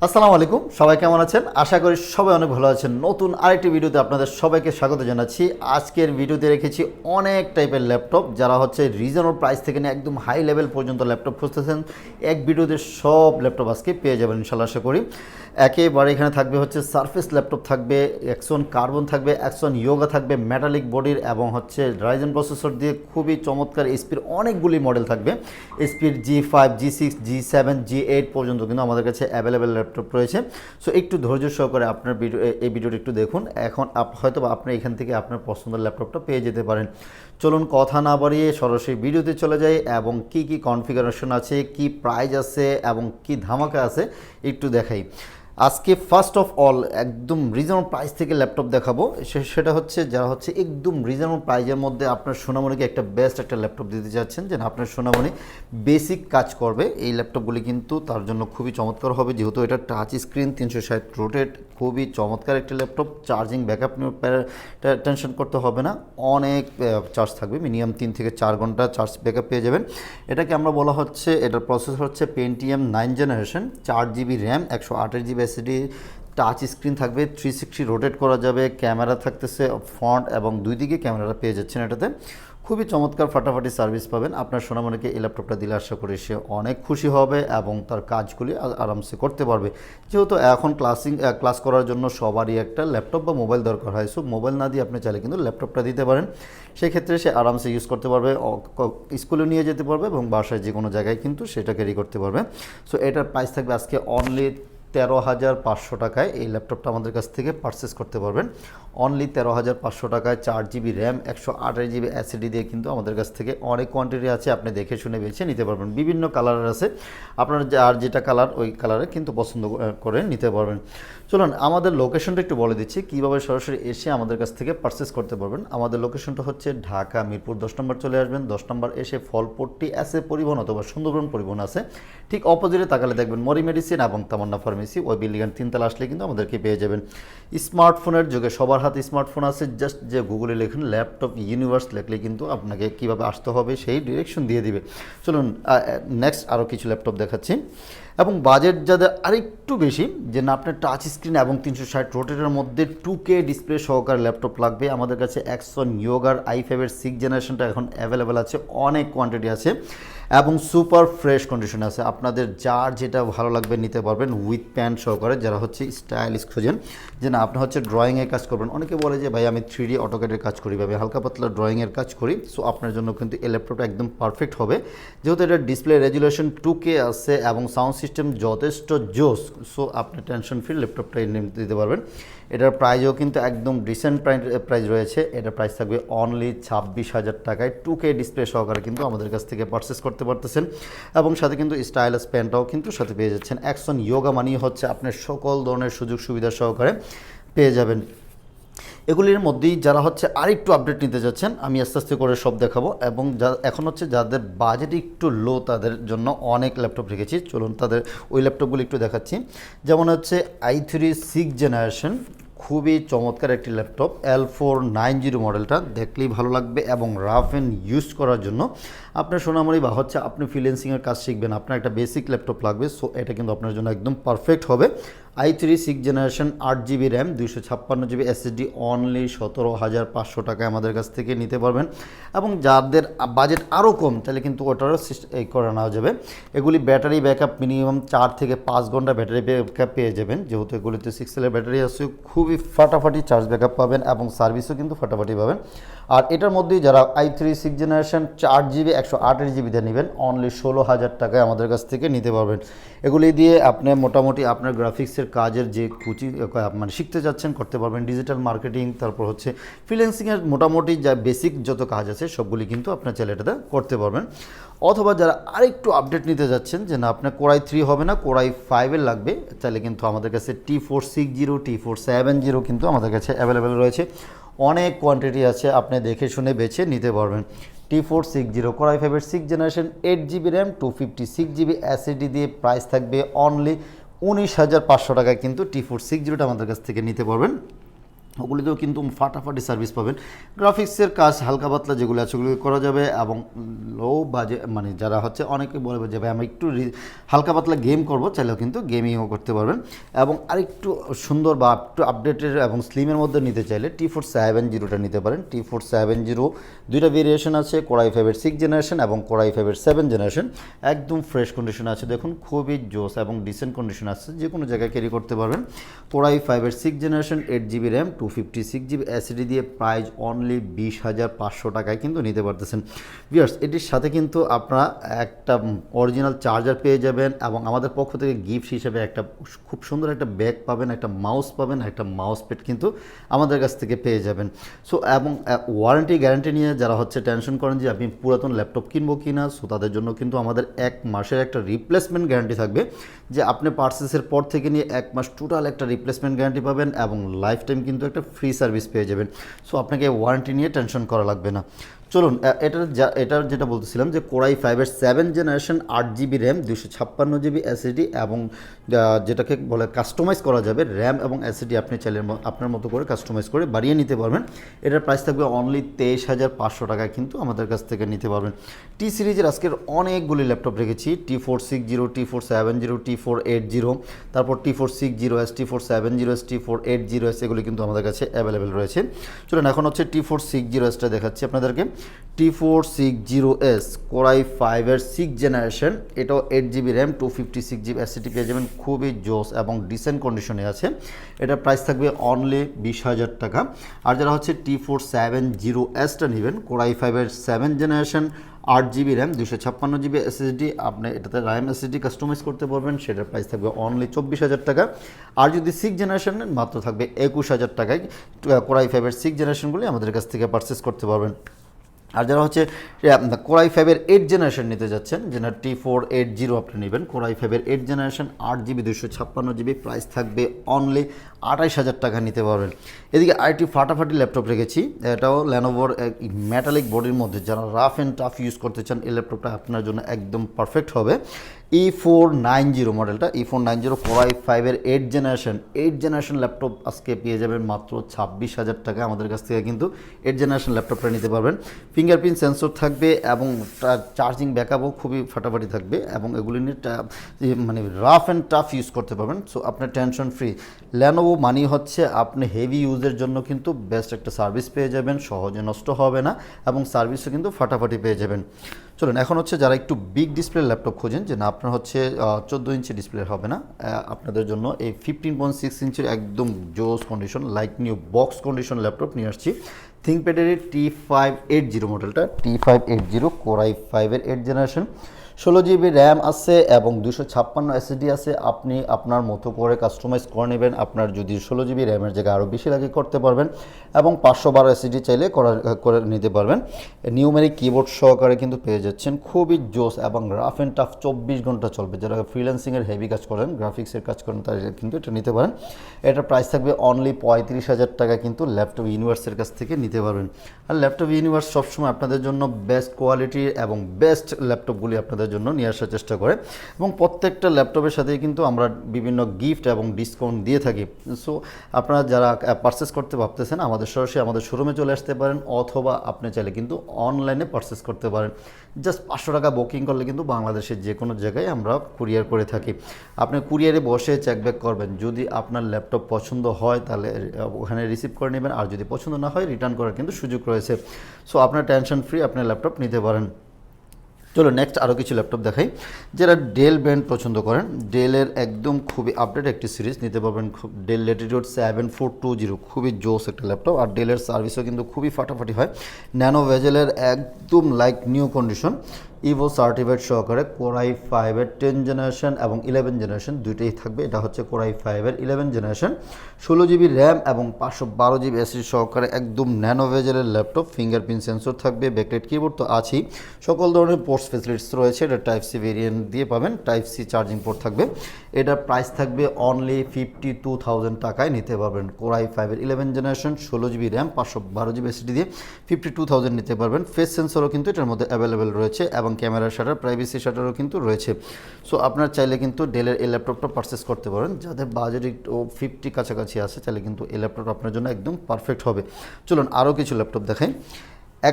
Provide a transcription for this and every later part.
আসসালামু আলাইকুম, সবাই কেমন আছেন? আশা করি সবাই অনেক ভালো আছেন। নতুন আরেকটি ভিডিওতে আপনাদের সবাইকে স্বাগত জানাচ্ছি। আজকের ভিডিওতে রেখেছি অনেক টাইপের ল্যাপটপ, যারা হচ্ছে রিজনেবল প্রাইস থেকে নিয়ে একদম হাই লেভেল পর্যন্ত ল্যাপটপ খুঁজতেছেন। এক ভিডিওতে সব ল্যাপটপ আজকে পেয়ে যাবেন ইনশাল্লাহ, আশা করি। একেবারে এখানে থাকবে হচ্ছে সারফেস ল্যাপটপ থাকবে, এক্সন কার্বন থাকবে, এক্সন ইয়োগা থাকবে, মেটালিক বডির এবং হচ্ছে রাইজেন প্রসেসর দিয়ে খুবই চমৎকার এসপির অনেকগুলি মডেল থাকবে। এসপির G5, G6, G7, G8 পর্যন্ত কিন্তু আমাদের কাছে অ্যাভেলেবেল ল্যাপটপ রয়েছে। সো একটু ধৈর্য সহকারে আপনার এই ভিডিওটি একটু দেখুন। এখন হয়তো আপনি এখান থেকে আপনার পছন্দের ল্যাপটপটা পেয়ে যেতে পারেন। চলুন কথা না বাড়িয়ে সরাসরি ভিডিওতে চলে যাই এবং কি কি কনফিগারেশন আছে, কি প্রাইস আছে এবং কি ধামাকা আছে একটু দেখাই। আজকে ফার্স্ট অফ অল একদম রিজনেবল প্রাইস থেকে ল্যাপটপ দেখাবো। সেটা হচ্ছে যারা হচ্ছে একদম রিজনেবল প্রাইসের মধ্যে আপনার সোনামণিকে একটা বেস্ট একটা ল্যাপটপ দিতে চাচ্ছেন, যেন আপনার সোনামণি বেসিক কাজ করবে, এই ল্যাপটপগুলি কিন্তু তার জন্য খুবই চমৎকার হবে। যেহেতু এটা টাচ স্ক্রিন, 360 রোটেট, খুবই চমৎকার একটি ল্যাপটপ। চার্জিং ব্যাকআপ নিয়ে টেনশন করতে হবে না, অনেক চার্জ থাকবে, মিনিমাম 3 থেকে 4 ঘন্টা চার্জ ব্যাকআপ পেয়ে যাবেন। এটাকে আমরা বলা হচ্ছে, এটার প্রসেসর হচ্ছে Pentium 9 generation, 4GB RAM, 128GB SSD, touch screen থাকবে, 360 রোটেট করা যাবে, ক্যামেরা থাকতেছে ফ্রন্ট এবং দুই দিকে ক্যামেরাটা পেয়ে যাচ্ছেন এটাতে। খুবই চমৎকার ফাটাফাটি সার্ভিস পাবেন। আপনার সোনামণিকে এই ল্যাপটপটা দিলে আশা করি সে অনেক খুশি হবে এবং তার কাজগুলি আরামসে করতে পারবে। যেহেতু এখন ক্লাস করার জন্য সবারই একটা ল্যাপটপ বা মোবাইল দরকার হয়, সো মোবাইল না দিয়ে আপনি চাইলে কিন্তু ল্যাপটপটা দিতে পারেন। সেক্ষেত্রে সে আরামসে ইউজ করতে পারবে, স্কুলে নিয়ে যেতে পারবে এবং বাসায় যে কোনো জায়গায় কিন্তু সেটা ক্যারি করতে পারবে। সো এটার প্রাইস থাকবে আজকে অনলি 13,500 টাকায়। এই ল্যাপটপটা আমাদের কাছ থেকে পারচেস করতে পারবেন অনলি 13,500 টাকায়। 4GB র্যাম, 128GB এসএসডি দিয়ে কিন্তু আমাদের কাছ থেকে অনেক কোয়ান্টিটি আছে, আপনি দেখে শুনে বেছে নিতে পারবেন। বিভিন্ন কালারের আছে, আপনার আর যেটা কালার ওই কালারে কিন্তু পছন্দ করে নিতে পারবেন। চলুন আমাদের লোকেশনটা একটু বলে দিচ্ছি, কীভাবে সরাসরি এসে আমাদের কাছ থেকে পারচেস করতে পারবেন। আমাদের লোকেশনটা হচ্ছে ঢাকা মিরপুর 10 নম্বর চলে আসবেন। 10 নম্বর এসে ফলপট্টি এসে পরিবহন অথবা সুন্দরবন পরিবহন আছে, ঠিক অপোজিটে তাকালে দেখবেন মরি মেডিসিন এবং তামান্না ফার্মেসি, ওই বিল্ডিংয়ের 3 তলা আসলে কিন্তু আমাদেরকে পেয়ে যাবেন। স্মার্টফোনের যুগে সবার হাতে স্মার্টফোন আছে, জাস্ট যে গুগলে লেখেন ল্যাপটপ ইউনিভার্স লেখলে কিন্তু আপনাকে কীভাবে আসতে হবে সেই ডিরেকশন দিয়ে দিবে। চলুন নেক্সট আরও কিছু ল্যাপটপ দেখাচ্ছি। এবং বাজেট যাদের আরেকটু বেশি, যে না আপনার টাচ স্ক্রিন এবং 360 রোটেটের মধ্যে 2K ডিসপ্লে সহকারে ল্যাপটপ লাগবে, আমাদের কাছে এক্সন ইয়োগার i5-এর 6 জেনারেশনটা এখন অ্যাভেলেবেল আছে, অনেক কোয়ান্টিটি আছে এবং সুপার ফ্রেশ কন্ডিশনে আছে। আপনাদের যার যেটা ভালো লাগবে নিতে পারবেন উইথ প্যান্ট সহকারে, যারা হচ্ছে স্টাইলিশ খোঁজেন, যে না আপনি হচ্ছে ড্রয়িংয়ের কাজ করবেন। অনেকে বলে যে ভাই আমি 3D অটোক্যাডের কাজ করি, ভাবে হালকা পাতলা ড্রয়িংয়ের কাজ করি। সো আপনার জন্য কিন্তু এই ল্যাপটপটা একদম পারফেক্ট হবে, যেহেতু এটা ডিসপ্লে রেজুলেশন 2K আছে এবং সাউন্ড সিস্টেম যথেষ্ট জোস। সো আপনি টেনশন ফ্রি ল্যাপটপটা দিতে পারবেন। এটার প্রাইসও কিন্তু একদম ডিসেন্ট প্রাইস রয়েছে। এটার প্রাইস থাকবে অনলি 26,000 টাকায়। 2K ডিসপ্লে সহকারে কিন্তু আমাদের কাছ থেকে পারচেস করতে পারতেছেন এবং সাথে কিন্তু স্টাইলাস পেনটাও কিন্তু সাথে পেয়ে যাচ্ছেন। এক্সন ইয়োগা মানি হচ্ছে আপনার সকল ধরনের সুযোগ সুবিধা সহকারে পেয়ে যাবেন। এগুলির মধ্যেই যারা হচ্ছে আরেকটু আপডেট নিতে যাচ্ছেন, আমি আস্তে আস্তে করে সব দেখাবো। এবং এখন হচ্ছে যাদের বাজেট একটু লো তাদের জন্য অনেক ল্যাপটপ রেখেছি, চলুন তাদের ওই ল্যাপটপগুলো একটু দেখাচ্ছি। যেমন হচ্ছে i3 6 জেনারেশন, খুবই চমৎকার একটি ল্যাপটপ। L490 মডেলটা দেখলেই ভালো লাগবে এবং রাফ অ্যান্ড ইউজ করার জন্য আপনার সোনামণি বা হচ্ছে আপনি ফ্রিল্যান্সিংয়ের কাজ শিখবেন, আপনার একটা বেসিক ল্যাপটপ লাগবে। সো এটা কিন্তু আপনার জন্য একদম পারফেক্ট হবে। i3 6 generation, 8GB RAM, 256GB SSD, only 17,500 টাকায় আমাদের কাছ থেকে নিতে পারবেন। এবং যাদের বাজেট আরও কম তাহলে কিন্তু ওটারও করে নেওয়া যাবে। এগুলি ব্যাটারি ব্যাকআপ মিনিমাম 4 থেকে 5 ঘন্টা ব্যাটারি ব্যাকআপ পেয়ে যাবেন, যেহেতু এগুলিতে 6 সেলের ব্যাটারি আছে। খুবই ফাটাফাটি চার্জ ব্যাকআপ পাবেন এবং সার্ভিসও কিন্তু ফাটাফাটি পাবেন। আর এটার মধ্যেই যারা i3 6 জেনারেশন 4GB 128GB দিয়ে নেবেন, অনলি 16,000 টাকায় আমাদের কাছ থেকে নিতে পারবেন। এগুলি দিয়ে আপনি মোটামুটি আপনার গ্রাফিক্সের কাজের যে মানে শিখতে যাচ্ছেন করতে পারবেন। ডিজিটাল মার্কেটিং, তারপর হচ্ছে ফ্রিল্যান্সিংয়ের মোটামুটি যা বেসিক যত কাজ আছে সবগুলি কিন্তু আপনার চাইলে এটাতে করতে পারবেন। অথবা যারা আরেকটু আপডেট নিতে যাচ্ছেন, যে না আপনার কোরাই 3 হবে না কোরাই 5-এর লাগবে, চাইলে কিন্তু আমাদের কাছে T460, T470 কিন্তু আমাদের কাছে অ্যাভেলেবেল রয়েছে। অনেক কোয়ান্টিটি আছে, আপনি দেখে শুনে বেছে নিতে পারবেন। T460 কোরাই 5-এর 6 generation, 8GB RAM, 256GB SSD দিয়ে প্রাইস থাকবে অনলি 19,500 টাকায় কিন্তু T460টা আমাদের কাছ থেকে নিতে পারবেন। ওগুলিতেও কিন্তু ফাটাফাটি সার্ভিস পাবেন। গ্রাফিক্সের কাজ হালকা পাতলা যেগুলো আছে ওগুলো করা যাবে, এবং লো বাজেট মানে যারা হচ্ছে অনেকে বলবে যে ভাই আমি একটু হালকা পাতলা গেম করব, চাইলেও কিন্তু গেমিংও করতে পারবেন। এবং আরেকটু সুন্দর বা একটু আপডেটেড এবং স্লিমের মধ্যে নিতে চাইলে T470টা নিতে পারেন। T470 দুইটা ভেরিয়েশন আছে, কোরাই 5-এর 6 জেনারেশন এবং কোরাই 5-এর 7 জেনারেশন। একদম ফ্রেশ কন্ডিশন আছে, দেখুন খুবই জোস এবং ডিসেন্ট কন্ডিশন আছে, যে কোনো জায়গায় ক্যারি করতে পারবেন। কোরাই 5-এর 6 generation 8GB RAM 256GB SSD দিয়ে প্রাইস অনলি 20,500 টাকায় কিন্তু নিতে পারতেছেন। ভিউয়ার্স, এটির সাথে কিন্তু আপনারা একটা অরিজিনাল চার্জার পেয়ে যাবেন, এবং আমাদের পক্ষ থেকে গিফট হিসেবে একটা খুব সুন্দর একটা ব্যাগ পাবেন, একটা মাউস পাবেন, একটা মাউস প্যাড কিন্তু আমাদের কাছ থেকে পেয়ে যাবেন। সো এবং ওয়ারেন্টি গ্যারান্টি নিয়ে যারা হচ্ছে টেনশন করেন যে আপনি পুরাতন ল্যাপটপ কিনবো কি না, সো তাদের জন্য কিন্তু আমাদের 1 মাসের একটা রিপ্লেসমেন্ট গ্যারান্টি থাকবে, যে আপনি পারচেসের পর থেকে নিয়ে 1 মাস টোটাল একটা রিপ্লেসমেন্ট গ্যারান্টি পাবেন, এবং লাইফ টাইম কিন্তু একটা ফ্রি সার্ভিস পেয়ে যাবেন। সো আপনাকে ওয়ারেন্টি নিয়ে টেনশন করা লাগবে না। চলুন, এটার যেটা বলতেছিলাম যে কোরাই 5-এর 7 generation 8GB RAM 256GB SSD, এবং যেটাকে বলে কাস্টমাইজ করা যাবে র্যাম এবং SSD আপনি চাইলে আপনার মতো করে কাস্টমাইজ করে বাড়িয়ে নিতে পারবেন। এটার প্রাইস থাকবে অনলি 23,500 টাকায় কিন্তু আমাদের কাছ থেকে নিতে পারবেন। টি সিরিজের আজকের অনেকগুলি ল্যাপটপ রেখেছি, T460, T470, T480, তারপর T460S, T470S, T480S, এগুলি কিন্তু আমাদের কাছে অ্যাভেলেবেল রয়েছে। চলুন এখন হচ্ছে T460Sটা দেখাচ্ছি আপনাদেরকে। T460S কোরাই 5-এর 6 জেনারেশন, এটাও 8GB র্যাম 256GB SSD পেয়ে যাবেন, খুবই জোস এবং ডিসেন্ট কন্ডিশনে আছে। এটার প্রাইস থাকবে অনলি 20,000 টাকা। আর যারা হচ্ছে T470Sটা নেবেন, কোরাই 5-এর 7 generation 8GB RAM 256GB SSD, আপনি এটাতে র্যাম SSD কাস্টমাইজ করতে পারবেন, সেটার প্রাইস থাকবে অনলি 24,000 টাকা। আর যদি 6 জেনারেশন নেন মাত্র থাকবে 21,000 টাকায়। কোরাই 5-এর 6 জেনারেশনগুলি আমাদের কাছ থেকে পারচেস করতে পারবেন। আর যারা হচ্ছে কোরাই 5-এর 8 জেনারেশন নিতে যাচ্ছেন, যেটা T480 আপনি নেবেন, কোরাই 5-এর 8 জেনারেশন 8GB 256GB, প্রাইস থাকবে অনলি 28,000 টাকা নিতে পারবেন। এদিকে আরেকটি ফাটাফাটি ল্যাপটপ রেখেছি, এটাও ল্যানোভোর মেটালিক বডির মধ্যে, যারা রাফ অ্যান্ড টাফ ইউজ করতে চান এই ল্যাপটপটা আপনার জন্য একদম পারফেক্ট হবে। E490 মডেলটা, E490 কোরাই 5-এর 8 জেনারেশন ল্যাপটপ আজকে পেয়ে যাবেন মাত্র 26,000 টাকা আমাদের কাছ থেকে কিন্তু 8 জেনারেশন ল্যাপটপটা নিতে পারবেন। ফিঙ্গারপ্রিন্ট সেন্সর থাকবে, এবং চার্জিং ব্যাকআপও খুবই ফাটাফাটি থাকবে, এবং এগুলি নিয়ে মানে রাফ অ্যান্ড টাফ ইউজ করতে পারবেন। সো আপনার টেনশন ফ্রি। ল্যানোভো মানি হচ্ছে আপনি হেভি ইউজের জন্য কিন্তু বেস্ট একটা সার্ভিস পেয়ে যাবেন, সহজে নষ্ট হবে না, এবং সার্ভিসও কিন্তু ফাটাফাটি পেয়ে যাবেন। চলুন এখন হচ্ছে যারা একটু বিগ ডিসপ্লে ল্যাপটপ খোঁজেন, যে না আপনার হচ্ছে 14 ইঞ্চি ডিসপ্লে হবে না, আপনাদের জন্য এই 15.6 ইঞ্চির একদম জোস condition like new box condition laptop নিয়ে আসছি। থিঙ্কপ্যাডের T580 মডেলটা, T580 কোরাই 5-এর 8 জেনারেশন, 16GB র্যাম আছে এবং 256 SSD আছে। আপনি আপনার মতো করে কাস্টমাইজ করে নেবেন, আপনার যদি 16GB র্যামের জায়গায় আরও বেশি লাগে করতে পারবেন, এবং 512 SSD চাইলে করে নিতে পারবেন। নিউমেরিক কিবোর্ড সহকারে কিন্তু পেয়ে যাচ্ছেন, খুবই জোস এবং রাফ অ্যান্ড টাফ 24 ঘন্টা চলবে। যারা ফ্রিল্যান্সিংয়ের হেভি কাজ করেন, গ্রাফিক্সের কাজ করেন, তারা কিন্তু এটা নিতে পারেন। এটার প্রাইস থাকবে অনলি 35,000 টাকা কিন্তু ল্যাপটপ ইউনিভার্সের কাছ থেকে নিতে পারবেন। আর ল্যাপটপ ইউনিভার্স সবসময় আপনাদের জন্য বেস্ট কোয়ালিটি এবং বেস্ট ল্যাপটপগুলি আপনাদের জন্য নিয়ে আসার চেষ্টা করে, এবং প্রত্যেকটা ল্যাপটপের সাথেই কিন্তু আমরা বিভিন্ন গিফট এবং ডিসকাউন্ট দিয়ে থাকি। সো আপনারা যারা পারচেস করতে ভাবতেছেন, আমাদের সরাসরি আমাদের শোরুমে চলে আসতে পারেন, অথবা আপনি চাইলে কিন্তু অনলাইনে পারচেস করতে পারেন। জাস্ট 500 টাকা বুকিং করলে কিন্তু বাংলাদেশের যে কোনো জায়গায় আমরা কুরিয়ার করে থাকি। আপনি কুরিয়ারে বসে চেকব্যাক করবেন, যদি আপনার ল্যাপটপ পছন্দ হয় তাহলে ওখানে রিসিভ করে নেবেন, আর যদি পছন্দ না হয় রিটার্ন করার কিন্তু সুযোগ রয়েছে। সো আপনার টেনশন ফ্রি আপনার ল্যাপটপ নিতে পারেন। চলো নেক্সট আরও কিছু ল্যাপটপ দেখাই। যারা ডেল ব্র্যান্ড পছন্দ করেন, ডেলের একদম খুবই আপডেট একটি সিরিজ নিতে পারবেন, ডেল ল্যাটিটিউড 7420, খুবই জোস একটা ল্যাপটপ। আর ডেলের সার্ভিসও কিন্তু খুবই ফাটাফাটি হয়, ন্যানো ভেজেলের একদম like new condition, Ivo certified সহকারে কোরাই 5-এর 10 জেনারেশন এবং 11 জেনারেশন দুইটাই থাকবে। এটা হচ্ছে কোরাই 5-এর 11 জেনারেশন, 16GB র্যাম এবং 512GB SSD সহকারে একদম ন্যানো ভেজেলের ল্যাপটপ। ফিঙ্গারপ্রিন্ট সেন্সর থাকবে, ব্যাকলাইট কিবোর্ড তো আছেই, সকল ধরনের পোর্টস ফেসিলিটিস রয়েছে। এটা টাইপ সি ভেরিয়েন্ট দিয়ে পাবেন, টাইপ সি চার্জিং পোর্ট থাকবে। এটার প্রাইস থাকবে অনলি 52,000 টাকায় নিতে পারবেন। কোরাই 5-এর 11 generation, 16GB RAM, 512GB SSD দিয়ে 52,000 নিতে পারবেন। ফেস সেন্সরও কিন্তু এটার মধ্যে অ্যাভেলেবেল রয়েছে, এবং এবং ক্যামেরা শাটার, প্রাইভেসি শাটারও কিন্তু রয়েছে। সো আপনার চাইলে কিন্তু ডেলের এই ল্যাপটপটা পারচেস করতে পারেন। যাদের বাজেট একটু 50 কাছাকাছি আছে চাইলে কিন্তু এই ল্যাপটপটা আপনার জন্য একদম পারফেক্ট হবে। চলুন আরও কিছু ল্যাপটপ দেখাই।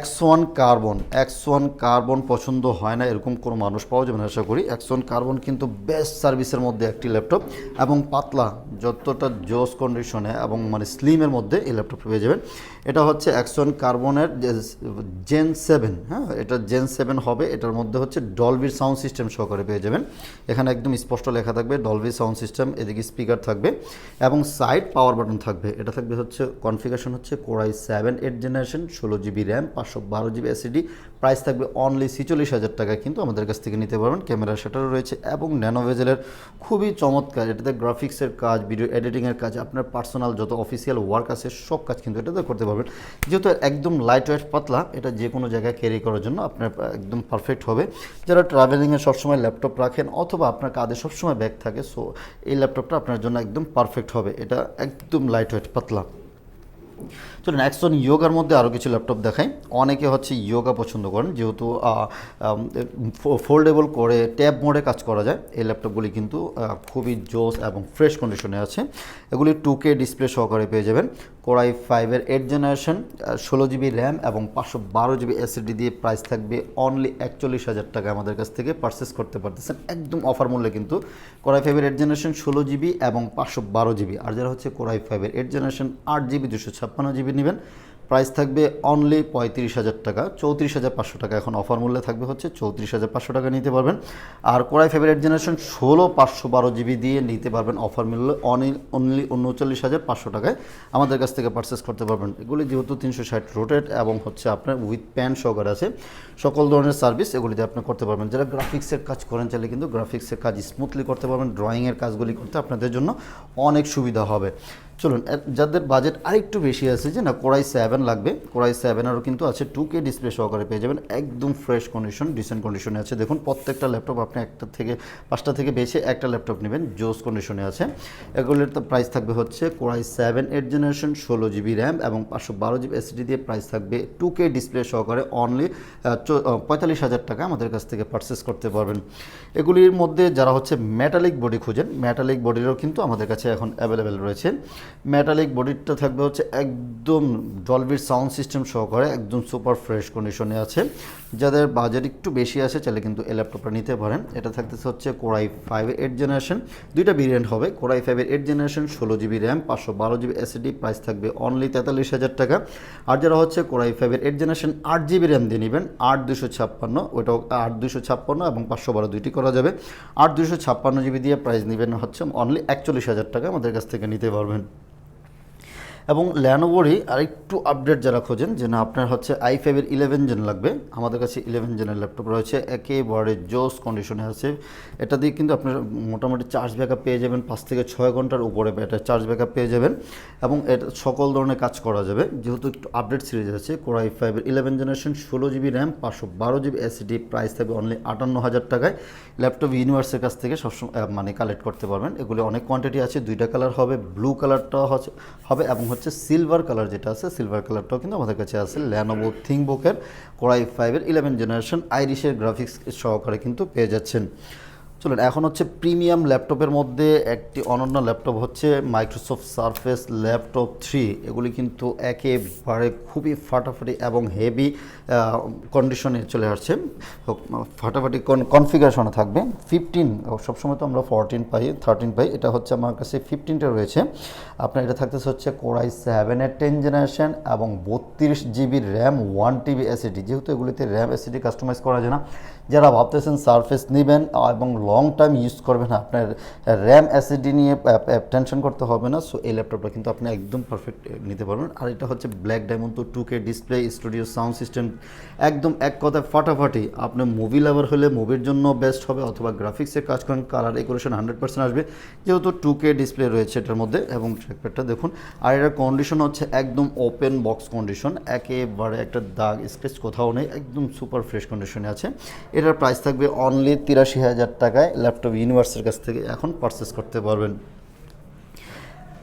X1 কার্বন পছন্দ হয় না এরকম কোনো মানুষ পাওয়া যাবে না আশা করি। X1 কার্বন কিন্তু বেস্ট সার্ভিসের মধ্যে একটি ল্যাপটপ এবং পাতলা, যতটা জোস কন্ডিশনে এবং মানে স্লিমের মধ্যে এই ল্যাপটপ পেয়ে যাবেন। এটা হচ্ছে X1 কার্বনের জেন 7, হ্যাঁ, এটা জেন 7 হবে। এটার মধ্যে হচ্ছে ডলবির সাউন্ড সিস্টেম সহকারে পেয়ে যাবেন। এখানে একদম স্পষ্ট লেখা থাকবে ডলবি সাউন্ড সিস্টেম, এদিকে স্পিকার থাকবে এবং সাইড পাওয়ার বাটন থাকবে। এটা থাকবে হচ্ছে কনফিগারেশন হচ্ছে Core i7 8th generation, 16GB RAM, 512GB SSD। Price থাকবে অনলি 46,000 টাকায় কিন্তু আমাদের কাছ থেকে নিতে পারবেন। ক্যামেরা শাটারও রয়েছে এবং ন্যানোভেজেলের খুবই চমৎকার। এটাতে গ্রাফিক্সের কাজ, ভিডিও এডিটিংয়ের কাজ, আপনার পার্সোনাল যত অফিসিয়াল ওয়ার্ক আছে সব কাজ কিন্তু এটাতে করতে পারবেন। যেহেতু একদম লাইট ওয়েট পাতলা, এটা যে কোনো জায়গায় ক্যারি করার জন্য আপনার একদম পারফেক্ট হবে। যারা ট্রাভেলিংয়ে সবসময় ল্যাপটপ রাখেন অথবা আপনার কাঁধে সবসময় ব্যাগ থাকে, সো এই ল্যাপটপটা আপনার জন্য একদম পারফেক্ট হবে। এটা একদম লাইট ওয়েট পাতলা। চলুন X1 ইয়োগার মধ্যে আরও কিছু ল্যাপটপ দেখাই। অনেকে হচ্ছে ইয়োগা পছন্দ করেন, যেহেতু ফোল্ডেবল করে ট্যাব মোডে কাজ করা যায়। এই ল্যাপটপগুলি কিন্তু খুবই জোস এবং ফ্রেশ কন্ডিশনে আছে। এগুলি 2K ডিসপ্লে সহকারে পেয়ে যাবেন। Core i5 8th generation, 16GB RAM এবং 512GB SSD দিয়ে প্রাইস থাকবে অনলি 41,000 টাকা আমাদের কাছ থেকে পারচেস করতে পারতেছেন একদম অফার মূল্যে কিন্তু। Core i5 8th generation 16GB এবং 512GB। আর যারা হচ্ছে Core i5 8th generation 8GB 256GB নেবেন, প্রাইস থাকবে অনলি 35,000 টাকা, 34,500 টাকা। এখন অফার মূল্যে থাকবে হচ্ছে 34,500 টাকা নিতে পারবেন। আর Core i5 8th generation 512GB দিয়ে নিতে পারবেন অফার মূল্য অনলি 39,500 টাকায় আমাদের কাছ থেকে পারচেস করতে পারবেন। এগুলি যেহেতু 360 রোটেট এবং হচ্ছে আপনার উইথ প্যান সহকারে আছে, সকল ধরনের সার্ভিস এগুলিতে আপনি করতে পারবেন। যারা গ্রাফিক্সের কাজ করেন চাইলে কিন্তু গ্রাফিক্সের কাজ স্মুথলি করতে পারবেন। ড্রয়িংয়ের কাজগুলি করতে আপনাদের জন্য অনেক সুবিধা হবে। চলুন যাদের বাজেট আরেকটু বেশি আছে যে না Core i7 লাগবে, Core i7-এরও কিন্তু আছে 2K ডিসপ্লে সহকারে পেয়ে যাবেন। একদম ফ্রেশ কন্ডিশন, ডিসেন্ট কন্ডিশনে আছে। দেখুন প্রত্যেকটা ল্যাপটপ আপনি পাঁচটা থেকে বেছে একটা ল্যাপটপ নেবেন, জোস কন্ডিশনে আছে। এগুলোর তো প্রাইস থাকবে হচ্ছে Core i7 8th generation, 16GB RAM এবং 512GB SSD দিয়ে প্রাইস থাকবে 2K ডিসপ্লে সহকারে অনলি 45,000 টাকা আমাদের কাছ থেকে পারচেস করতে পারবেন। এগুলির মধ্যে যারা হচ্ছে মেটালিক বডি খুঁজেন, মেটালিক বডিরও কিন্তু আমাদের কাছে এখন অ্যাভেলেবেল রয়েছে। মেটালিক বডিটা থাকবে হচ্ছে একদম ডলবির সাউন্ড সিস্টেম সহকারে, একদম সুপার ফ্রেশ কন্ডিশনে আছে। যাদের বাজেট একটু বেশি আছে চাইলে কিন্তু এই ল্যাপটপটা নিতে পারেন। এটা থাকতেছে হচ্ছে Core i5 8th জেনারেশন, দুইটা ভেরিয়েন্ট হবে। Core i5 8th generation, 16GB RAM, 512GB SSD, price থাকবে অনলি 43,000 টাকা। আর যারা হচ্ছে Core i5 8th generation 8GB RAM দিয়ে নেবেন, 8256, ওইটাও 8256 এবং 512 দুইটি করা যাবে। 8256GB দিয়ে প্রাইস নেবেন হচ্ছে অনলি 41,000 টাকা আমাদের কাছ থেকে নিতে পারবেন। এবং ল্যানোভোরই আরেকটু আপডেট যারা খোঁজেন যে না আপনার হচ্ছে i5-এর 11 জেন লাগবে, আমাদের কাছে 11 জেনের ল্যাপটপ রয়েছে, একেবারে জোস কন্ডিশনে আছে। এটা দিয়ে কিন্তু আপনার মোটামুটি চার্জ ব্যাকআপ পেয়ে যাবেন 5 থেকে 6 ঘন্টার উপরে এটা চার্জ ব্যাকআপ পেয়ে যাবেন এবং এটা সকল ধরনের কাজ করা যাবে। যেহেতু একটু আপডেট সিরিজ আছে, Core i5-এর 11 generation, 16GB RAM, 512GB SSD, price থাকবে অনলি 58,000 টাকায়। ল্যাপটপ ইউনিভার্সের কাছ থেকে সবসময় মানে কালেক্ট করতে পারবেন। এগুলো অনেক কোয়ান্টিটি আছে, দুইটা কালার হবে, ব্লু কালারটা হবে এবং হচ্ছে সিলভার কালার যেটা আছে, সিলভার কালারটাও কিন্তু আমাদের কাছে আছে। Lenovo ThinkBook-এর Core i5-এর 11 জেনারেশন আইরিশের গ্রাফিক্স সহকারে কিন্তু পেয়ে যাচ্ছেন। চলুন এখন হচ্ছে প্রিমিয়াম ল্যাপটপের মধ্যে একটি অনন্য ল্যাপটপ হচ্ছে মাইক্রোসফট সারফেস ল্যাপটপ 3। এগুলি কিন্তু একেবারে খুবই ফাটাফাটি এবং হেভি কন্ডিশনে চলে আসছে, ফাটাফাটি কনফিগারেশনে থাকবে। 15, সবসময় তো আমরা 14 পাই, 13 পাই, এটা হচ্ছে আমার কাছে 15টা রয়েছে। আপনার এটা থাকতেছে হচ্ছে Core i7-এর 10th জেনারেশন এবং 32GB র্যাম, 1TB SSD। যেহেতু এগুলিতে র্যাম SSD কাস্টমাইজ করা যায় না, যারা ভাবতেছেন সারফেস নেবেন এবং লং টাইম ইউজ করবেন, আপনার র্যাম SSD নিয়ে টেনশন করতে হবে না। সো এই ল্যাপটপটা কিন্তু আপনি একদম পারফেক্ট নিতে পারবেন। আর এটা হচ্ছে ব্ল্যাক ডায়মন্ড, তো 2K display, studio sound system, একদম এক কথায় ফাটাফাটি। আপনি মুভি লাভার হলে মুভির জন্য বেস্ট হবে, অথবা গ্রাফিক্সের কাজ করেন, কালার একুরেশন 100% আসবে, যেহেতু 2K ডিসপ্লে রয়েছে এটার মধ্যে। এবং ট্র্যাকপ্যাডটা দেখুন, আর এটার কন্ডিশন হচ্ছে একদম ওপেন বক্স কন্ডিশন, একেবারে একটা দাগ স্ক্র্যাচ কোথাও নেই, একদম সুপার ফ্রেশ কন্ডিশনে আছে। এটার প্রাইস থাকবে অনলি 83,000 টাকায় ল্যাপটপ ইউনিভার্সের কাছ থেকে এখন পারচেস করতে পারবেন।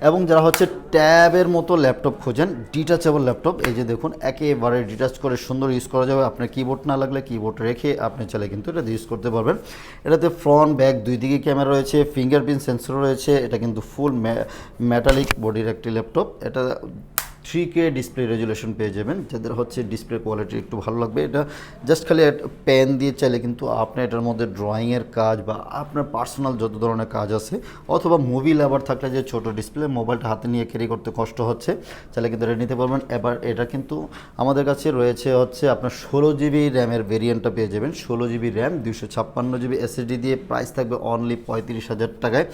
এবং যারা হচ্ছে ট্যাবের মতো ল্যাপটপ খোঁজেন, ডিটাচেবল ল্যাপটপ, এই যে দেখুন একেবারে ডিটাচ করে সুন্দর ইউজ করা যাবে। আপনার কিবোর্ড না লাগলে কিবোর্ড রেখে আপনি চাইলে কিন্তু এটা ইউজ করতে পারবেন। এটাতে ফ্রন্ট ব্যাক দুই দিকে ক্যামেরা রয়েছে, ফিঙ্গারপ্রিন্ট সেন্সর রয়েছে। এটা কিন্তু ফুল মেটালিক বডির একটি ল্যাপটপ। এটা 3K ডিসপ্লে রেজুলেশন পেয়ে যাবেন, যাদের হচ্ছে ডিসপ্লে কোয়ালিটি একটু ভালো লাগবে। এটা জাস্ট খালি পেন দিয়ে চাইলে কিন্তু আপনি এটার মধ্যে ড্রয়িংয়ের কাজ বা আপনার পার্সোনাল যত ধরনের কাজ আছে, অথবা মুভি লাভার থাকলে যে ছোটো ডিসপ্লে মোবাইলটা হাতে নিয়ে ক্যারি করতে কষ্ট হচ্ছে, চাইলে কিন্তু এটা নিতে পারবেন। এবার এটা কিন্তু আমাদের কাছে রয়েছে হচ্ছে আপনার 16GB র্যামের ভেরিয়েন্টটা পেয়ে যাবেন। 16GB র্যাম 256GB এসএসডি দিয়ে, প্রাইস থাকবে অনলি 35,000 টাকায়।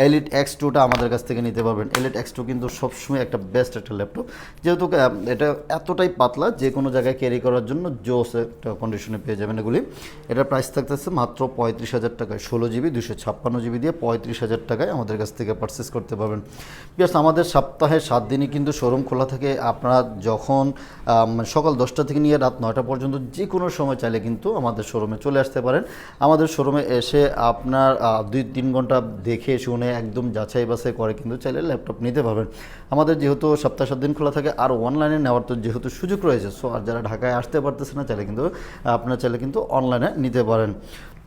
এলিট X2টা আমাদের কাছ থেকে নিতে পারবেন। এলিট X2 কিন্তু সবসময় একটা বেস্ট একটা ল্যাপটপ, যেহেতু এটা এতটাই পাতলা যে কোনো জায়গায় ক্যারি করার জন্য জোস একটা কন্ডিশনে পেয়ে যাবেন এগুলি। এটার প্রাইস থাকতেছে মাত্র 35,000 টাকায়। 16GB 256GB দিয়ে 35,000 টাকায় আমাদের কাছ থেকে পারচেস করতে পারবেন। প্লাস আমাদের সপ্তাহে 7 দিনই কিন্তু শোরুম খোলা থাকে। আপনারা যখন সকাল 10টা থেকে নিয়ে রাত 9টা পর্যন্ত যে কোনো সময় চাইলে কিন্তু আমাদের শোরুমে চলে আসতে পারেন। আমাদের শোরুমে এসে আপনার 2-3 ঘন্টা দেখে শুনে একদম যাচাই বাছাই করে কিন্তু চাইলে ল্যাপটপ নিতে পারবেন। আমাদের যেহেতু সপ্তাহে 7 দিন খোলা থাকে, আর অনলাইনে নেওয়ার তো যেহেতু সুযোগ রয়েছে, সো আর যারা ঢাকায় আসতে পারতেছে না চাইলে কিন্তু আপনারা চাইলে কিন্তু অনলাইনে নিতে পারেন।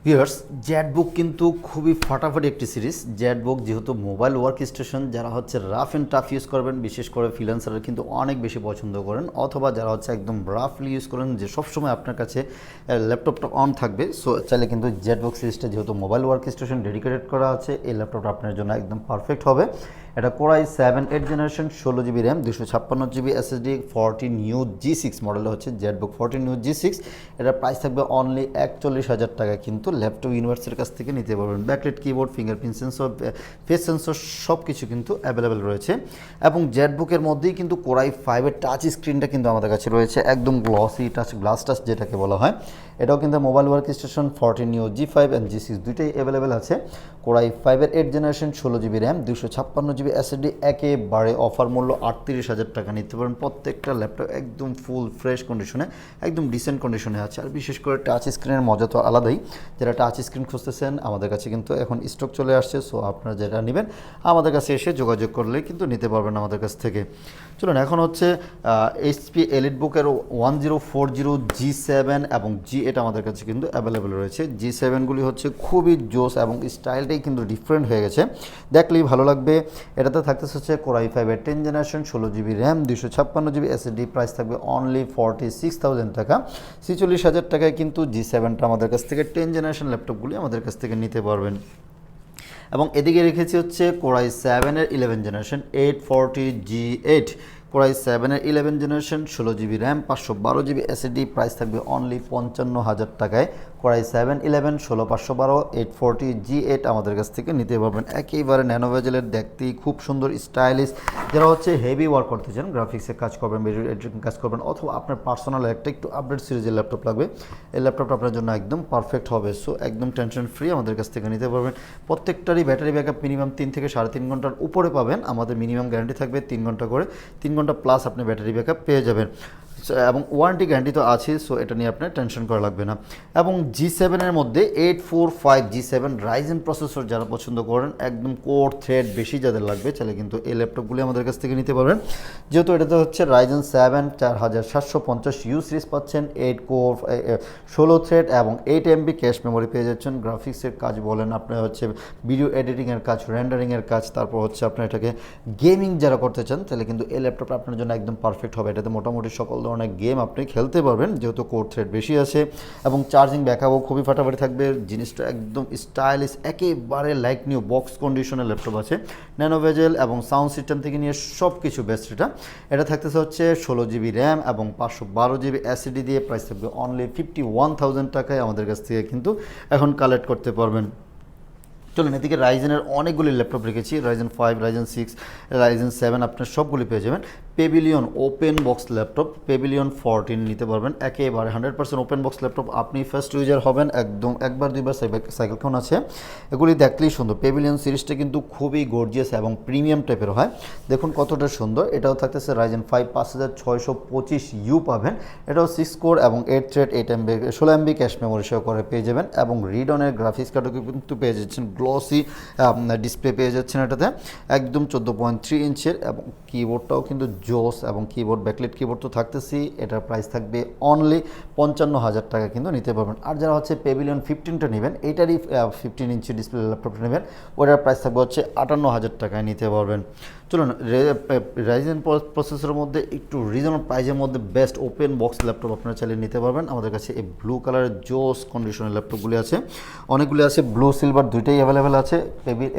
ভিউয়ার্স, জেটবুক কিন্তু খুবই ফাটাফাটি একটি সিরিজ। জেটবুক যেহেতু মোবাইল ওয়ার্ক স্টেশন, যারা হচ্ছে রাফ অ্যান্ড টাফ ইউজ করবেন, বিশেষ করে ফ্রিল্যান্সাররা কিন্তু অনেক বেশি পছন্দ করেন, অথবা যারা হচ্ছে একদম রাফলি ইউজ করেন, যে সবসময় আপনার কাছে ল্যাপটপটা অন থাকবে, সো চাইলে কিন্তু জেটবুক সিরিজটা যেহেতু মোবাইল ওয়ার্ক স্টেশন ডেডিকেটেড করা আছে, এই ল্যাপটপটা আপনার জন্য একদম পারফেক্ট হবে। এটা Core i7 8th generation, 16GB RAM, 256GB SSD, 14 new G6 model হচ্ছে জেটবুক 14 নিউ G6। এটার প্রাইস থাকবে অনলি 41,000 টাকা, কিন্তু ল্যাপটপ ইউনিভার্সের কাছ থেকে নিতে পারবেন। Backlight keyboard, fingerprint sensor, face sensor সব কিছু কিন্তু অ্যাভেলেবেল রয়েছে। এবং জেটবুকের মধ্যেই কিন্তু Core i5 এর টাচ স্ক্রিনটা কিন্তু আমাদের কাছে রয়েছে, একদম গ্লসি টাচ, গ্লাস টাচ যেটাকে বলা হয়। এটাও কিন্তু mobile work station 14 new G5 and G6 দুইটাই অ্যাভেলেবেল আছে। Core i5 এর 8th generation, 16GB RAM, 256GB SSD, একেবারে অফার মূল্য 38,000 টাকা নিতে পারেন। প্রত্যেকটা ল্যাপটপ একদম ফুল ফ্রেশ কন্ডিশনে, একদম ডিসেন্ট কন্ডিশনে আছে। আর বিশেষ করে টাচ স্ক্রিনের মজা তো আলাদাই। যারা টাচ স্ক্রিন খুঁজতেছেন, আমাদের কাছে কিন্তু এখন স্টক চলে আসছে, সো আপনারা যেটা নেবেন আমাদের কাছে এসে যোগাযোগ করলে কিন্তু নিতে পারবেন আমাদের কাছ থেকে। চলুন, এখন হচ্ছে এইচপি এলিটবুকের 1040 G7 এবং G8 আমাদের কাছে কিন্তু অ্যাভেলেবেল রয়েছে। G7গুলি হচ্ছে খুবই জোস এবং স্টাইলটাই কিন্তু ডিফারেন্ট হয়ে গেছে, দেখলেই ভালো লাগবে। এটাতে থাকতেছে হচ্ছে Core i5 এর 10th generation, 16GB RAM, 256GB SSD, price থাকবে অনলি 46,000 টাকা। 46,000 টাকায় কিন্তু G7টা আমাদের কাছ থেকে 10th জেনারেশন ল্যাপটপগুলি আমাদের কাছ থেকে নিতে পারবেন। এবং এদিকে রেখেছি হচ্ছে Core i7 এর 11th generation, 840G8, Core i7 এর 11th generation, 16GB RAM, 512GB SSD, price থাকবে অনলি 55,000 টাকায়। Core i7 11 16512 840G8 আমাদের কাছ থেকে নিতে পারবেন। একেবারে ন্যানো বেজেলের, দেখতেই খুব সুন্দর স্টাইলিশ। যারা হচ্ছে হেভি ওয়ার্ক করতে চান, গ্রাফিক্সের কাজ করবেন, ভিডিও এডিটিং কাজ করবেন, অথবা আপনার পার্সোনাল একটা একটু আপডেট সিরিজের ল্যাপটপ লাগবে, এই ল্যাপটপটা আপনার জন্য একদম পারফেক্ট হবে। সো একদম টেনশন ফ্রি আমাদের কাছ থেকে নিতে পারবেন। প্রত্যেকটারই ব্যাটারি ব্যাকআপ মিনিমাম 3 থেকে 3.5 ঘন্টার উপরে পাবেন। আমাদের মিনিমাম গ্যারান্টি থাকবে 3 ঘন্টা করে, 3 ঘন্টা প্লাস আপনি ব্যাটারি ব্যাকআপ পেয়ে যাবেন। এবং ওয়ারেন্টি গ্যারান্টি তো আছে, সো এটা নিয়ে আপনার টেনশন করা লাগবে না। এবং G7 এর মধ্যে 845 G7 রাইজেন প্রসেসর যারা পছন্দ করেন, একদম কোর থ্রেড বেশি যাদের লাগবে, চাইলে কিন্তু এই ল্যাপটপগুলি আমাদের কাছ থেকে নিতে পারবেন। যেহেতু এটাতে হচ্ছে রাইজেন 7 4750U সিরিজ পাচ্ছেন, 8 কোর 16 থ্রেড এবং 8 MB ক্যাশ মেমোরি পেয়ে যাচ্ছেন। গ্রাফিক্সের কাজ বলেন, আপনার হচ্ছে ভিডিও এডিটিংয়ের কাজ, রেন্ডারিংয়ের কাজ, তারপর হচ্ছে আপনার এটাকে গেমিং যারা করতে চান, তাহলে কিন্তু এই ল্যাপটপটা আপনার জন্য একদম পারফেক্ট হবে। এটাতে মোটামুটি সকল ধরনের গেম আপনি খেলতে পারবেন, যেহেতু কোর থ্রেড বেশি আছে। এবং চার্জিং ব্যাকআপও খুবই ফাটাফাটি থাকবে। জিনিসটা একদম স্টাইলিশ, একেবারে লাইক নিউ বক্স কন্ডিশনের ল্যাপটপ আছে। ন্যানো বেজেল এবং সাউন্ড সিস্টেম থেকে নিয়ে সব কিছু বেস্ট। এটা থাকতেছে হচ্ছে 16GB র্যাম এবং 512GB এসএসডি দিয়ে, প্রাইস থাকবে অনলি 51,000 টাকায় আমাদের কাছ থেকে কিন্তু এখন কালেক্ট করতে পারবেন। চলুন, এদিকে রাইজেনের অনেকগুলি ল্যাপটপ রেখেছি, রাইজেন 5, রাইজেন 6, রাইজেন 7 আপনার সবগুলি পেয়ে যাবেন। Pavilion open box laptop Pavilion 14 নিতে পারবেন। একেবারে 100% ওপেন বক্স ল্যাপটপ, আপনি ফার্স্ট ইউজার হবেন, একদম একবার দুইবার সাইকেল ফোন আছে, এগুলি দেখলেই সুন্দর। পেভিলিয়ন সিরিজটা কিন্তু খুবই গর্জিয়াস এবং প্রিমিয়াম টাইপের হয়, দেখুন কতটা সুন্দর। এটাও থাকতেছে রাইজেন 5 5625U পাবেন। এটাও 6 কোর এবং 8 thread 8 MB 16 MB cache memory সহ করে পেয়ে যাবেন, এবং রিডনের গ্রাফিক্স কার্ডও কিন্তু পেয়ে যাচ্ছেন, গ্লসি ডিসপ্লে পেয়ে যাচ্ছেন এটাতে, একদম 14.3 ইঞ্চের, এবং কিবোর্ডটাও কিন্তু জোস, এবং কিবোর্ড ব্যাকলাইট কিবোর্ড তো থাকতেছি। এটার প্রাইস থাকবে অনলি 55,000 টাকা কিন্তু নিতে পারবেন। আর যারা হচ্ছে পেভিলিয়ন 15টা নেবেন, এইটারই 15 ইঞ্চি ডিসপ্লে ল্যাপটপটা নেবেন, ওটার প্রাইস থাকবে হচ্ছে 58,000 টাকায় নিতে পারবেন। চলুন, রাইজেন প্রসেসরের মধ্যে একটু রিজনেবল প্রাইজের মধ্যে বেস্ট ওপেন বক্স ল্যাপটপ আপনারা চাইলে নিতে পারবেন। আমাদের কাছে এই ব্লু কালারের জোস কন্ডিশনের ল্যাপটপগুলি আছে, অনেকগুলি আছে, ব্লু সিলভার দুইটাই অ্যাভেলেবেল আছে।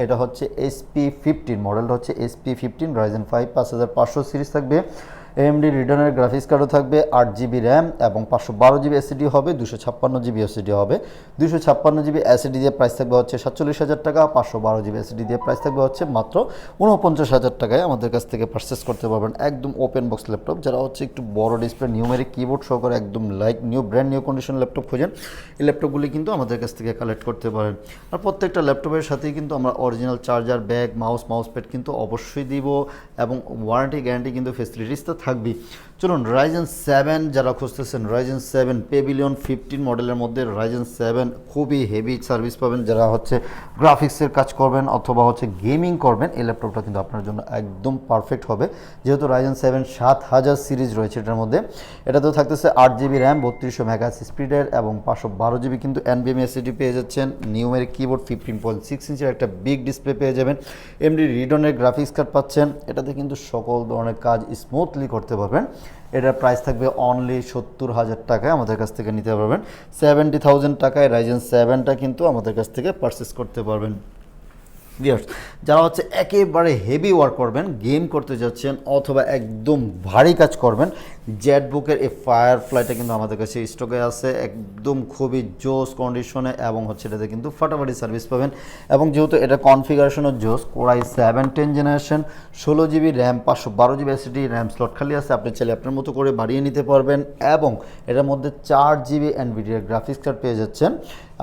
এটা হচ্ছে SP15 মডেলটা হচ্ছে SP15 রাইজেন 5 5500 সিরিজ থাকবে। AMD রিডনের গ্রাফিক্স কার্ডও থাকবে, 8GB র্যাম এবং 512GB SSD হবে, 256GB SSD হবে। 256GB SSD দিয়ে প্রাইস থাকবে হচ্ছে 47,000 টাকা, 512GB SSD দিয়ে প্রাইস থাকবে হচ্ছে মাত্র 49,000 টাকায় আমাদের কাছ থেকে পারচেস করতে পারবেন। একদম ওপেন বক্স ল্যাপটপ, যারা হচ্ছে একটু বড় ডিসপ্লে নিউমেরিক কিবোর্ড সহকারে একদম like brand new condition laptop খোঁজেন, এই ল্যাপটপগুলি কিন্তু আমাদের কাছ থেকে কালেক্ট করতে পারেন। আর প্রত্যেকটা ল্যাপটপের সাথেই কিন্তু আমরা original charger, bag, mouse pad কিন্তু অবশ্যই দিব, এবং ওয়ারেন্টি গ্যারান্টি কিন্তু ফেসিলিটিস তো থাকবেই। চলুন, রাইজেন 7 যারা খুঁজতেছেন, রাইজেন 7 পেভিলিয়ন 15 মডেলের মধ্যে রাইজেন 7 খুবই হেভি সার্ভিস পাবেন। যারা হচ্ছে গ্রাফিক্সের কাজ করবেন অথবা হচ্ছে গেমিং করবেন, এই ল্যাপটপটা কিন্তু আপনার জন্য একদম পারফেক্ট হবে, যেহেতু রাইজেন 7 7000 সিরিজ রয়েছে এটার মধ্যে। এটাতেও থাকতেছে 8GB র্যাম, 3200 মেগাহার্টজ স্পিডের, এবং 512GB কিন্তু NVMe SSD পেয়ে যাচ্ছেন। নিউমেরিক কিবোর্ড, 15.6 ইঞ্চের একটা বিগ ডিসপ্লে পেয়ে যাবেন। AMD রিডনের গ্রাফিক্স কার্ড পাচ্ছেন, এটাতে কিন্তু সকল ধরনের কাজ স্মুথলি করতে পারবেন। এটার প্রাইস থাকবে অনলি 70,000 টাকায় আমাদের কাছ থেকে নিতে পারবেন। 70,000 টাকায় রাইজেন 7টা কিন্তু আমাদের কাছ থেকে পারচেস করতে পারবেন। ভিউয়ার্স, যারা হচ্ছে একেবারে হেভি ওয়ার্ক করবেন, গেম করতে যাচ্ছেন অথবা একদম ভারী কাজ করবেন, জেটবুকের এই ফায়ারফ্লাইটা কিন্তু আমাদের কাছে স্টকে আছে, একদম খুবই জোস কন্ডিশনে, এবং হচ্ছে এটাতে কিন্তু ফাটাফাটি সার্ভিস পাবেন। এবং যেহেতু এটা কনফিগারেশনের জোস, core i 7 10 generation, 16GB RAM, 512GB SSD RAM slot খালি আছে, আপনি চাইলে আপনার মতো করে বাড়িয়ে নিতে পারবেন। এবং এটার মধ্যে 4GB NVIDIA গ্রাফিক্স কার্ড পেয়ে যাচ্ছেন,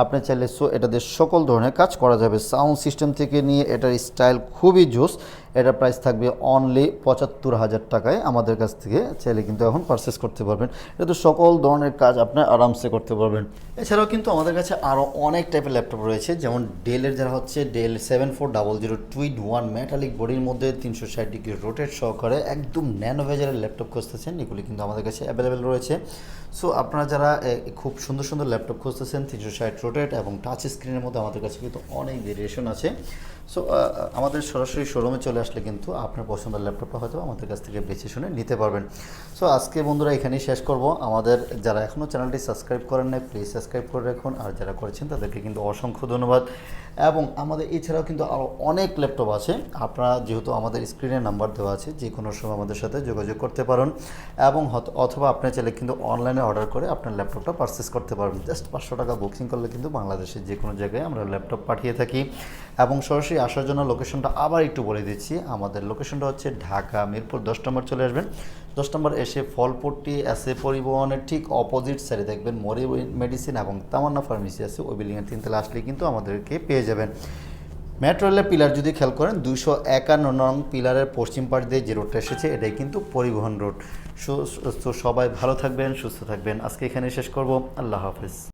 আপনি চাইলে এটাতে সকল ধরনের কাজ করা যাবে। সাউন্ড সিস্টেম থেকে নিয়ে এটার স্টাইল খুবই জোস। এটার প্রাইস থাকবে অনলি 75,000 টাকায় আমাদের কাছ থেকে চাইলে কিন্তু এখন পারচেস করতে পারবেন। এটা তো সকল ধরনের কাজ আপনি আরামসে করতে পারবেন। এছাড়াও কিন্তু আমাদের কাছে আরও অনেক টাইপের ল্যাপটপ রয়েছে, যেমন ডেলের যারা হচ্ছে ডেল 7400 টুইড 1 মেটালিক বডির মধ্যে 360 ডিগ্রি রোটেট সহকারে একদম ন্যানো ভেজারের ল্যাপটপ খুঁজতেছেন, এগুলি কিন্তু আমাদের কাছে অ্যাভেলেবেল রয়েছে। সো আপনারা যারা খুব সুন্দর সুন্দর ল্যাপটপ খুঁজতেছেন 360 রোটেট এবং টাচ স্ক্রিনের মধ্যে, আমাদের কাছে কিন্তু অনেক ভেরিয়েশন আছে। সো আমাদের সরাসরি শোরুমে চলে আসলে কিন্তু আপনার পছন্দের ল্যাপটপটা হয়তো আমাদের কাছ থেকে বেছে শুনে নিতে পারবেন। সো আজকে বন্ধুরা এখানেই শেষ করব। আমাদের যারা এখনও চ্যানেলটি সাবস্ক্রাইব করেন নাই, প্লিজ সাবস্ক্রাইব করে রাখুন, আর যারা করেছেন তাদেরকে কিন্তু অসংখ্য ধন্যবাদ। এবং আমাদের এছাড়াও কিন্তু আরও অনেক ল্যাপটপ আছে, আপনারা যেহেতু আমাদের স্ক্রিনে নাম্বার দেওয়া আছে, যে কোনো সময় আমাদের সাথে যোগাযোগ করতে পারেন, এবং অথবা আপনার চাইলে কিন্তু অনলাইনে অর্ডার করে আপনার ল্যাপটপটা পারচেস করতে পারবেন। জাস্ট 500 টাকা বুকিং করলে কিন্তু বাংলাদেশের যে কোনো জায়গায় আমরা ল্যাপটপ পাঠিয়ে থাকি। এবং সরাসরি আসার জন্য লোকেশনটা আবার একটু বলে দিচ্ছি, আমাদের লোকেশনটা হচ্ছে ঢাকা মিরপুর 10 নম্বর চলে আসবেন। 10 নম্বর এসে ফলপট্টি এসে পরিবহনের ঠিক অপোজিট সাইডে দেখবেন মরি মেডিসিন এবং তামান্না ফার্মেসি আছে, ওই বিল্ডিংয়ের 3 তলা আসলে কিন্তু আমাদেরকে পেয়ে যাবেন। মেট্রো রেলের পিলার যদি খেয়াল করেন, 251 নং পিলারের পশ্চিম পাশ দিয়ে যে রোডটা এসেছে, এটাই কিন্তু পরিবহন রোড। সবাই ভালো থাকবেন, সুস্থ থাকবেন। আজকে এখানে শেষ করব। আল্লাহ হাফেজ।